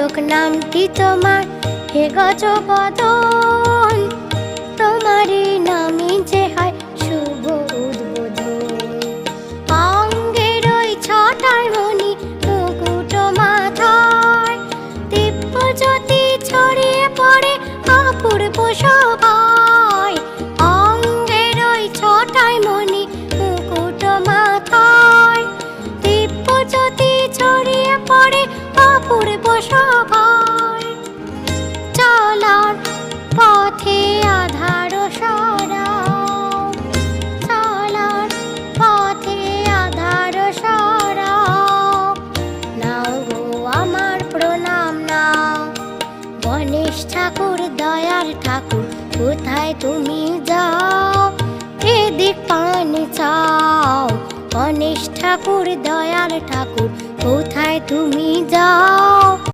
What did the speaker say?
নায়ক নামটি তোমার হে গজবদন, তোমারই নামে যে হয় শুভ উদ্বোধন। অঙ্গের ওই ছটার মণি মুকুট মাথায়, দিব্য জ্যোতি ছড়িয়ে পড়ে অপূর্ব শোভায়। অঙ্গের ওই ছটায় মণি মুকুট মাথায়, দিব্য জ্যোতি ছড়িয়ে পড়ে অপূর্ব শোভায়। চলার পথে আধার সরাও, চলার পথে আধার সরাও। নাও গো আমার প্রণাম নাও, গণেশ ঠাকুর দয়ার ঠাকুর কোথায় তুমি যাও, এদিক পান চাও। গণেশ ঠাকুর দয়ার ঠাকুর কোথায় তুমি যাও।